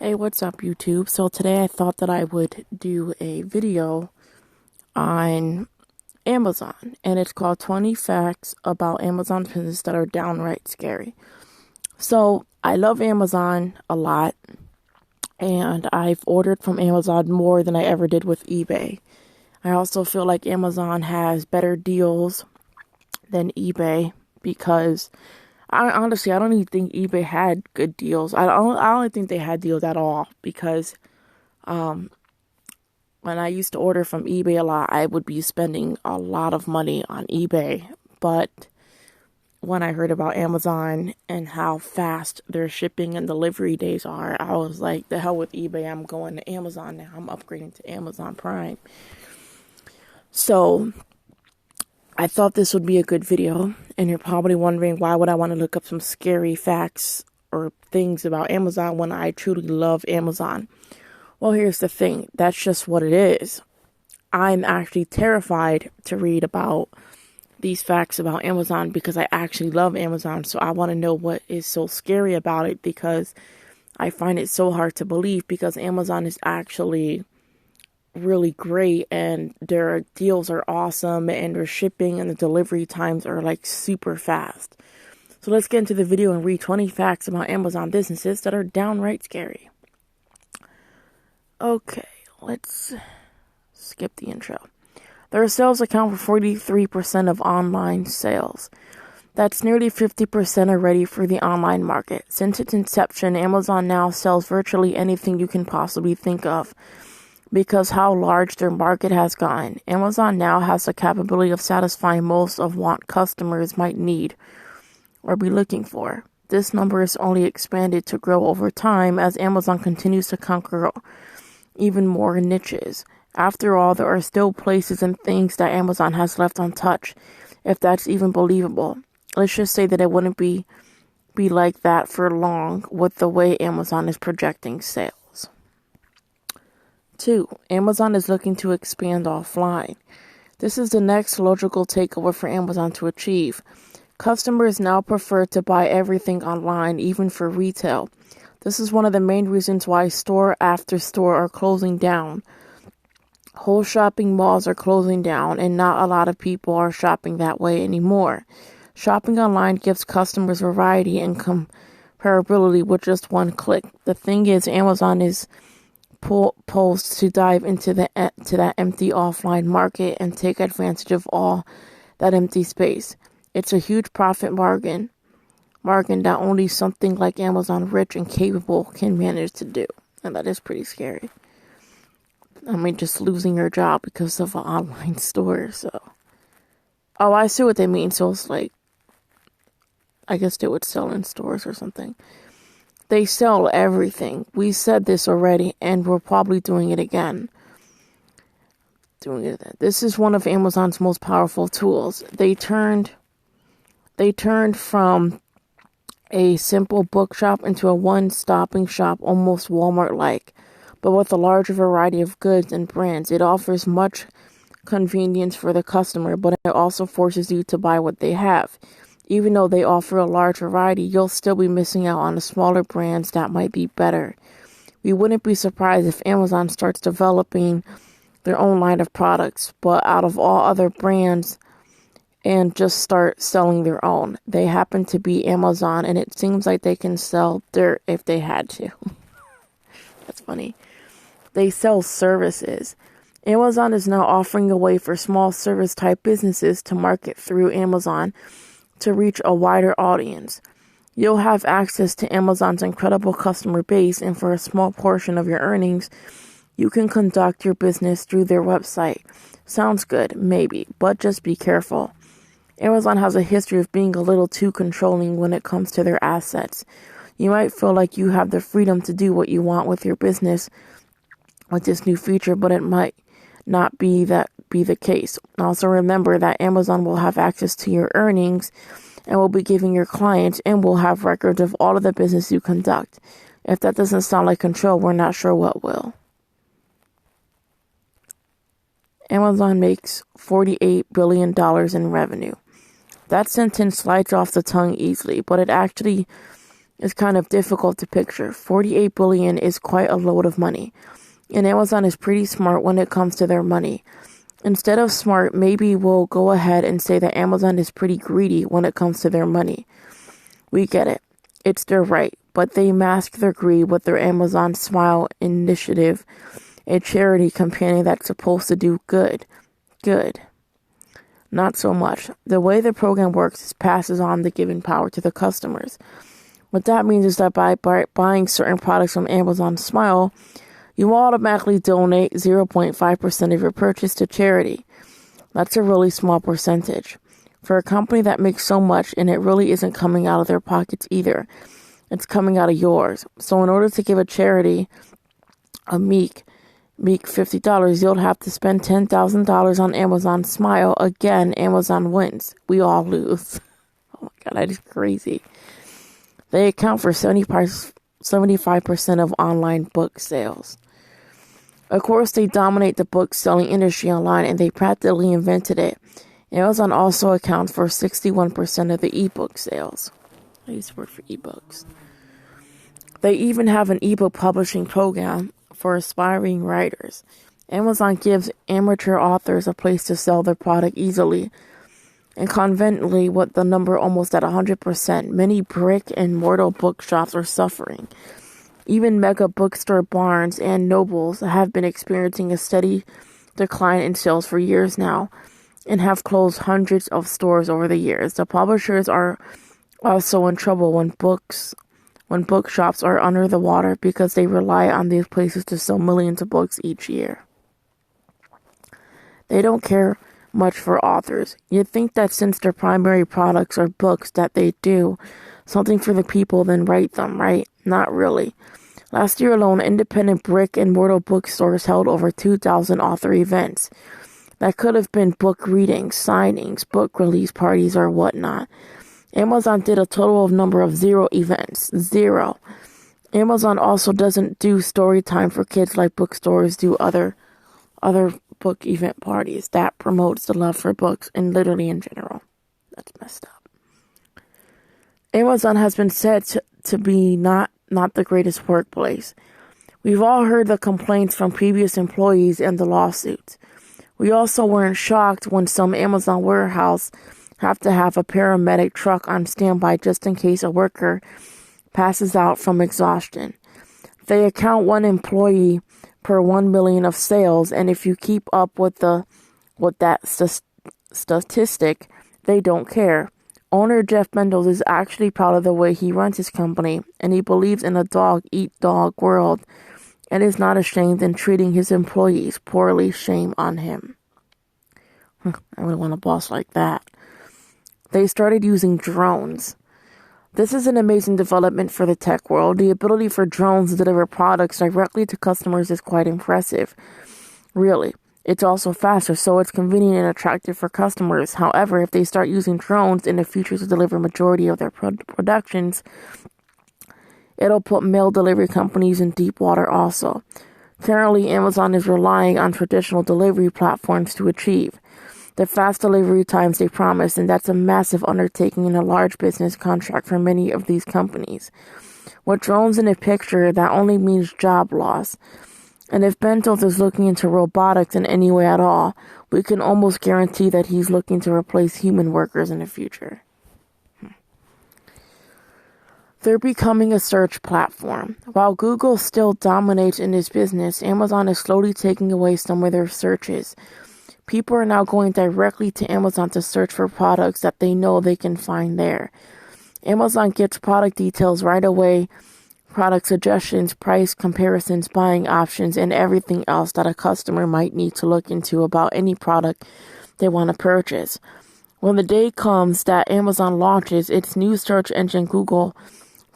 Hey, what's up, YouTube? So today I thought that I would do a video on Amazon, and it's called 20 Facts About Amazon Business That Are Downright Scary. So I love Amazon a lot, and I've ordered from Amazon more than I ever did with eBay. I also feel like Amazon has better deals than eBay because I don't even think eBay had good deals. I don't think they had deals at all because when I used to order from eBay a lot, I would be spending a lot of money on eBay. But when I heard about Amazon and how fast their shipping and delivery days are, I was like, the hell with eBay, I'm going to Amazon now. I'm upgrading to Amazon Prime. So I thought this would be a good video, and you're probably wondering, why would I want to look up some scary facts or things about Amazon when I truly love Amazon? Well, here's the thing. That's just what it is. I'm actually terrified to read about these facts about Amazon because I actually love Amazon. So I want to know what is so scary about it, because I find it so hard to believe, because Amazon is actually really great and their deals are awesome and their shipping and the delivery times are like super fast. So let's get into the video and read 20 facts about Amazon businesses that are downright scary. Okay, let's skip the intro. Their sales account for 43% of online sales. That's nearly 50% already for the online market. Since its inception, Amazon now sells virtually anything you can possibly think of, because how large their market has gotten. Amazon now has the capability of satisfying most of what customers might need or be looking for. This number is only expanded to grow over time as Amazon continues to conquer even more niches. After all, there are still places and things that Amazon has left untouched, if that's even believable. Let's just say that it wouldn't be like that for long with the way Amazon is projecting sales. 2. Amazon is looking to expand offline. This is the next logical takeover for Amazon to achieve. Customers now prefer to buy everything online, even for retail. This is one of the main reasons why store after store are closing down. Whole shopping malls are closing down, and not a lot of people are shopping that way anymore. Shopping online gives customers variety and comparability with just one click. The thing is, Amazon is poised to dive into that empty offline market and take advantage of all that empty space. It's a huge profit margin that only something like Amazon rich and capable can manage to do. And that is pretty scary. I mean, just losing your job because of an online store. So, oh, I see what they mean. So it's like, I guess they would sell in stores or something. They sell everything. We said this already, and we're probably doing it again. This is one of Amazon's most powerful tools. They turned from a simple bookshop into a one-stopping shop, almost Walmart-like, but with a larger variety of goods and brands. It offers much convenience for the customer, but it also forces you to buy what they have. Even though they offer a large variety, you'll still be missing out on the smaller brands that might be better. We wouldn't be surprised if Amazon starts developing their own line of products, but out of all other brands, and just start selling their own. They happen to be Amazon, and it seems like they can sell dirt if they had to. That's funny. They sell services. Amazon is now offering a way for small service-type businesses to market through Amazon to reach a wider audience. You'll have access to Amazon's incredible customer base, and for a small portion of your earnings, you can conduct your business through their website. Sounds good, maybe, but just be careful. Amazon has a history of being a little too controlling when it comes to their assets. You might feel like you have the freedom to do what you want with your business with this new feature, but it might not be the case. Also remember that Amazon will have access to your earnings and will be giving your clients, and will have records of all of the business you conduct. If that doesn't sound like control, we're not sure what will. Amazon makes $48 billion in revenue. That sentence slides off the tongue easily, but it actually is kind of difficult to picture. 48 billion is quite a load of money. And Amazon is pretty smart when it comes to their money. Instead of smart, maybe we'll go ahead and say that Amazon is pretty greedy when it comes to their money. We get it. It's their right. But they mask their greed with their Amazon Smile initiative, a charity companion that's supposed to do good. Good. Not so much. The way the program works is passes on the giving power to the customers. What that means is that by buying certain products from Amazon Smile, you automatically donate 0.5% of your purchase to charity. That's a really small percentage. For a company that makes so much, and it really isn't coming out of their pockets either. It's coming out of yours. So in order to give a charity a meek $50, you'll have to spend $10,000 on Amazon Smile. Again, Amazon wins. We all lose. Oh my God, that is crazy. They account for 75% of online book sales. Of course, they dominate the book selling industry online, and they practically invented it. Amazon also accounts for 61% of the ebook sales. I use the word for ebooks. They even have an ebook publishing program for aspiring writers. Amazon gives amateur authors a place to sell their product easily and conveniently, with the number almost at 100%. Many brick and mortar bookshops are suffering. Even mega bookstore Barnes and Nobles have been experiencing a steady decline in sales for years now and have closed hundreds of stores over the years. The publishers are also in trouble when bookshops are under the water because they rely on these places to sell millions of books each year. They don't care much for authors. You'd think that since their primary products are books that they do something for the people, then write them, right? Not really. Last year alone, independent brick and mortar bookstores held over 2,000 author events. That could have been book readings, signings, book release parties, or whatnot. Amazon did a total of number of 0 events. 0. Amazon also doesn't do story time for kids like bookstores do other book event parties. That promotes the love for books and literally in general. That's messed up. Amazon has been said to be not the greatest workplace. We've all heard the complaints from previous employees and the lawsuits. We also weren't shocked when some Amazon warehouse have to have a paramedic truck on standby just in case a worker passes out from exhaustion. They account 1 employee per 1 million of sales, and if you keep up with that statistic, they don't care. Owner Jeff Bezos is actually proud of the way he runs his company, and he believes in a dog-eat-dog world and is not ashamed in treating his employees poorly. Shame on him. I would want a boss like that. They started using drones. This is an amazing development for the tech world. The ability for drones to deliver products directly to customers is quite impressive. Really. It's also faster, so it's convenient and attractive for customers. However, if they start using drones in the future to deliver majority of their productions, it'll put mail delivery companies in deep water also. Currently, Amazon is relying on traditional delivery platforms to achieve the fast delivery times they promise, and that's a massive undertaking and a large business contract for many of these companies. With drones in the picture, that only means job loss. And if Bezos is looking into robotics in any way at all, we can almost guarantee that he's looking to replace human workers in the future. They're becoming a search platform. While Google still dominates in this business, Amazon is slowly taking away some of their searches. People are now going directly to Amazon to search for products that they know they can find there. Amazon gets product details right away, product suggestions, price comparisons, buying options, and everything else that a customer might need to look into about any product they want to purchase. When the day comes that Amazon launches its new search engine, Google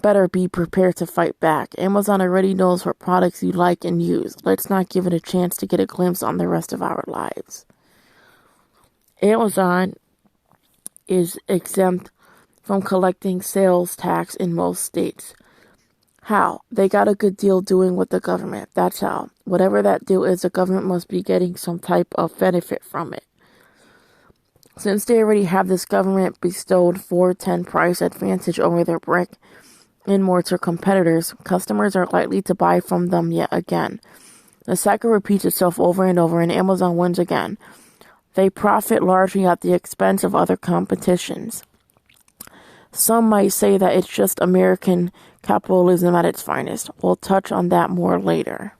better be prepared to fight back. Amazon already knows what products you like and use. Let's not give it a chance to get a glimpse on the rest of our lives. Amazon is exempt from collecting sales tax in most states. How? They got a good deal doing with the government. That's how. Whatever that deal is, the government must be getting some type of benefit from it. Since they already have this government bestowed 410 price advantage over their brick in more to competitors, customers are likely to buy from them yet again. The cycle repeats itself over and over, and Amazon wins again. They profit largely at the expense of other competitions. Some might say that it's just American capitalism at its finest. We'll touch on that more later.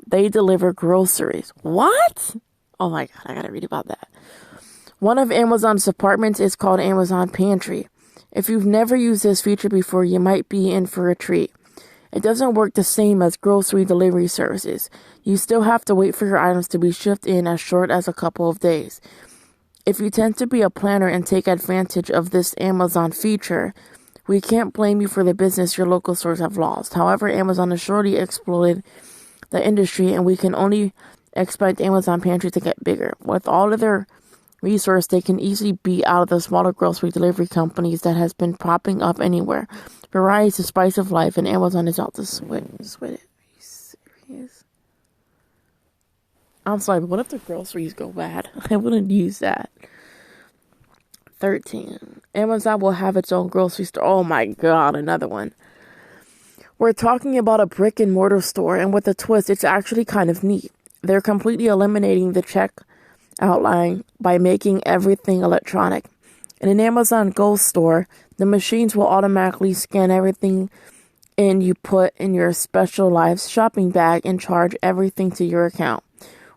They deliver groceries. What? Oh my God, I gotta read about that. One of Amazon's departments is called Amazon Pantry. If you've never used this feature before, you might be in for a treat. It doesn't work the same as grocery delivery services. You still have to wait for your items to be shipped in as short as a couple of days. If you tend to be a planner and take advantage of this Amazon feature, we can't blame you for the business your local stores have lost. However, Amazon has surely exploited the industry, and we can only expect Amazon Pantry to get bigger. With all of their resource, they can easily beat out of the smaller grocery delivery companies that has been popping up anywhere. Variety is the spice of life, and Amazon is out to sweat it. Are you serious? I'm sorry, but what if the groceries go bad? I wouldn't use that. 13. Amazon will have its own grocery store. Oh my God, another one. We're talking about a brick and mortar store, and with a twist, it's actually kind of neat. They're completely eliminating the checkout line by making everything electronic. In an Amazon Go store, the machines will automatically scan everything in you put in your specialized shopping bag and charge everything to your account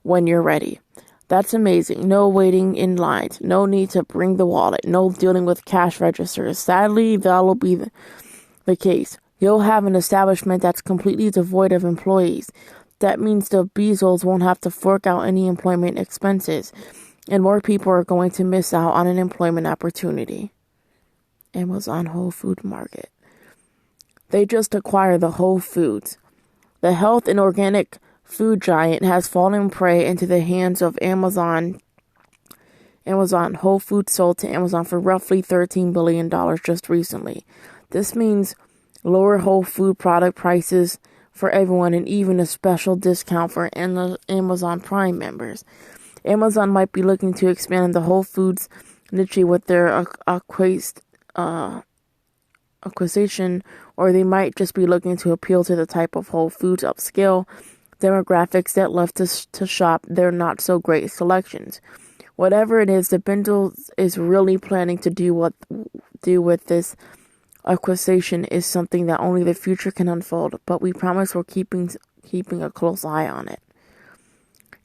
when you're ready. That's amazing. No waiting in lines. No need to bring the wallet. No dealing with cash registers. Sadly, that'll be the case. You'll have an establishment that's completely devoid of employees. That means the Bezos won't have to fork out any employment expenses, and more people are going to miss out on an employment opportunity. Amazon Whole Food Market. They just acquired the Whole Foods. The health and organic food giant has fallen prey into the hands of Amazon. Whole Foods sold to Amazon for roughly $13 billion just recently. This means lower whole food product prices for everyone, and even a special discount for Amazon Prime members. Amazon might be looking to expand the Whole Foods niche with their acquisition, or they might just be looking to appeal to the type of Whole Foods upscale demographics that love to shop their not so great selections. Whatever it is, the Bendels is really planning to do with this acquisition is something that only the future can unfold, but we promise we're keeping a close eye on it.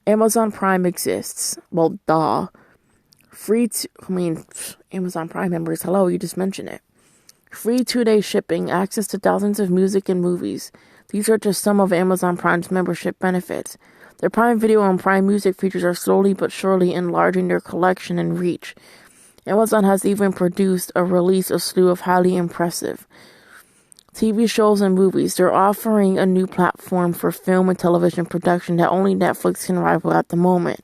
Amazon Prime exists. Well, duh. Amazon Prime members, hello, you just mentioned it. Free 2-day shipping, access to thousands of music and movies. These are just some of Amazon Prime's membership benefits. Their Prime Video and Prime Music features are slowly but surely enlarging their collection and reach. Amazon has even produced a slew of highly impressive TV shows and movies. They're offering a new platform for film and television production that only Netflix can rival at the moment.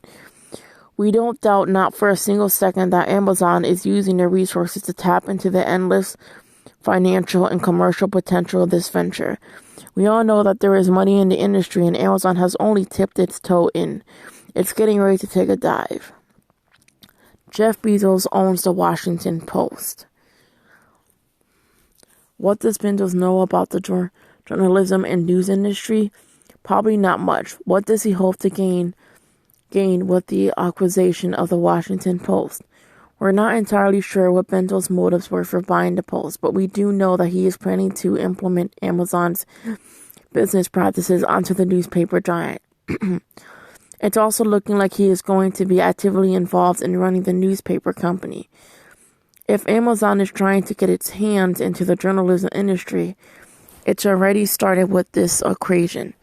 We don't doubt not for a single second that Amazon is using their resources to tap into the endless financial and commercial potential of this venture. We all know that there is money in the industry, and Amazon has only tipped its toe in. It's getting ready to take a dive. Jeff Bezos owns the Washington Post. What does Bezos know about the journalism and news industry? Probably not much. What does he hope to gain with the acquisition of the Washington Post? We're not entirely sure what Bezos' motives were for buying the Post, but we do know that he is planning to implement Amazon's business practices onto the newspaper giant. It's also looking like he is going to be actively involved in running the newspaper company. If Amazon is trying to get its hands into the journalism industry, it's already started with this equation.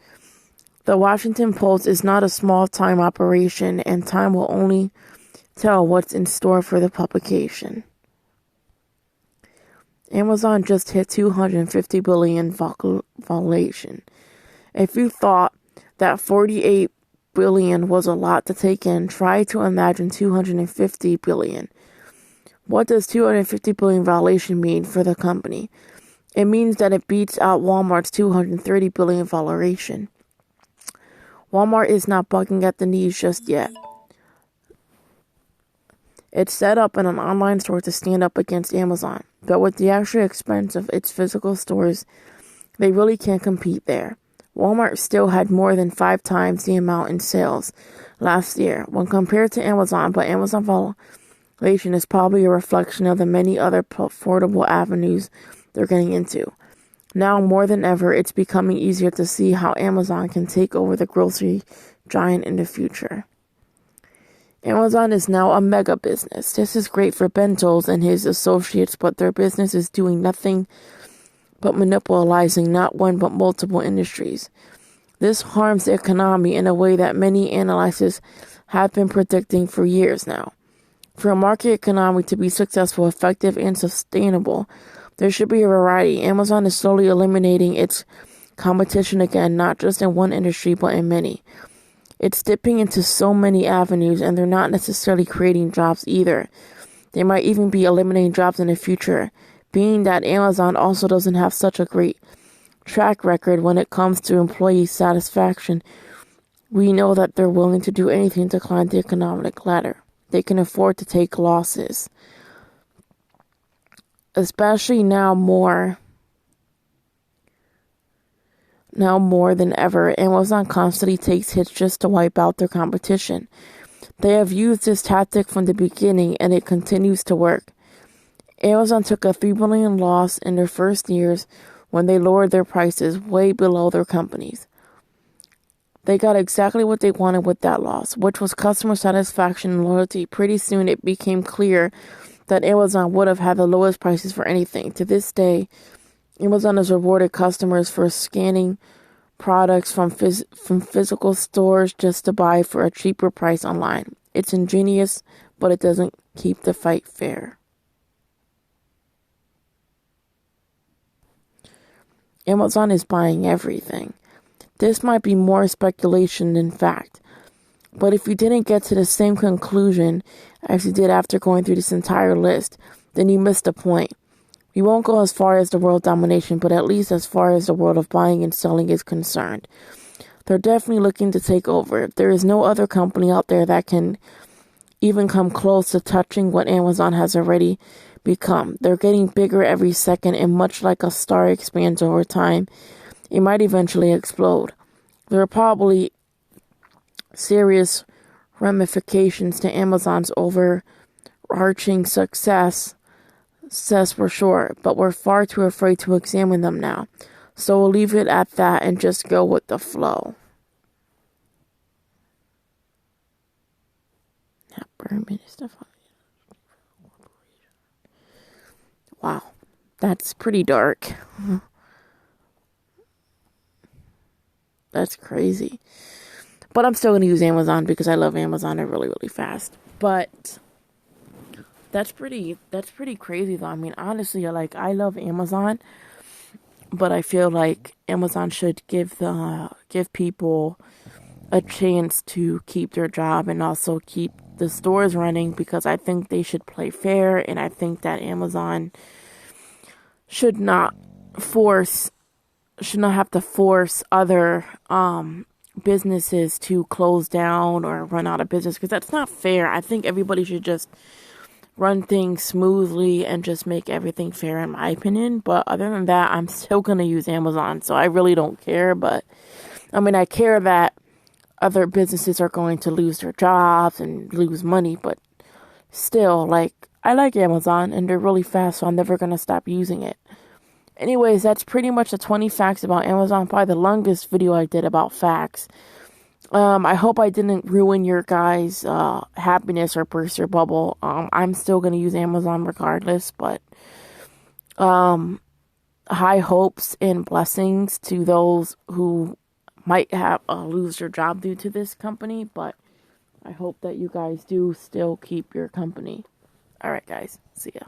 The Washington Post is not a small-time operation, and time will only tell what's in store for the publication. Amazon just hit $250 billion valuation. If you thought that $48 billion was a lot to take in, try to imagine $250 billion. What does $250 billion valuation mean for the company? It means that it beats out Walmart's $230 billion valuation. Walmart is not bucking at the knees just yet. It's set up in an online store to stand up against Amazon. But with the extra expense of its physical stores, they really can't compete there. Walmart still had more than 5 times the amount in sales last year when compared to Amazon, but Amazon valuation is probably a reflection of the many other affordable avenues they're getting into. Now more than ever, it's becoming easier to see how Amazon can take over the grocery giant in the future. Amazon is now a mega business. This is great for Bezos and his associates, but their business is doing nothing but monopolizing not one but multiple industries. This harms the economy in a way that many analysts have been predicting for years now. For a market economy to be successful, effective, and sustainable, there should be a variety. Amazon is slowly eliminating its competition again, not just in one industry, but in many. It's dipping into so many avenues, and they're not necessarily creating jobs either. They might even be eliminating jobs in the future, being that Amazon also doesn't have such a great track record when it comes to employee satisfaction. We know that they're willing to do anything to climb the economic ladder. They can afford to take losses. Especially now more than ever, Amazon constantly takes hits just to wipe out their competition. They have used this tactic from the beginning, and it continues to work. Amazon took a $3 billion loss in their first years when they lowered their prices way below their companies. They got exactly what they wanted with that loss, which was customer satisfaction and loyalty. Pretty soon it became clear that Amazon would have had the lowest prices for anything. To this day, Amazon has rewarded customers for scanning products from physical stores just to buy for a cheaper price online. It's ingenious, but it doesn't keep the fight fair. Amazon is buying everything. This might be more speculation than fact, but if you didn't get to the same conclusion as you did after going through this entire list, then you missed the point. We won't go as far as the world domination, but at least as far as the world of buying and selling is concerned. They're definitely looking to take over. There is no other company out there that can even come close to touching what Amazon has already become. They're getting bigger every second, and much like a star expands over time, it might eventually explode. There are probably serious ramifications to Amazon's overarching success for sure, but we're far too afraid to examine them now. So we'll leave it at that and just go with the flow. Wow, that's pretty dark. That's crazy. But I'm still going to use Amazon because I love Amazon. They're really, really fast. But that's pretty crazy though. I mean, honestly, I love Amazon, but I feel like Amazon should give people a chance to keep their job and also keep the stores running, because I think they should play fair, and I think that Amazon should not have to force other businesses to close down or run out of business, because that's not fair. I think everybody should just run things smoothly and just make everything fair, in my opinion. But other than that, I'm still going to use Amazon, so I really don't care. But I mean, I care that other businesses are going to lose their jobs and lose money, but still, I like Amazon and they're really fast, so I'm never going to stop using it. Anyways, that's pretty much the 20 facts about Amazon. Probably the longest video I did about facts. I hope I didn't ruin your guys' happiness or burst your bubble. I'm still going to use Amazon regardless, but high hopes and blessings to those who might have lose their job due to this company, but I hope that you guys do still keep your company. All right, guys. See ya.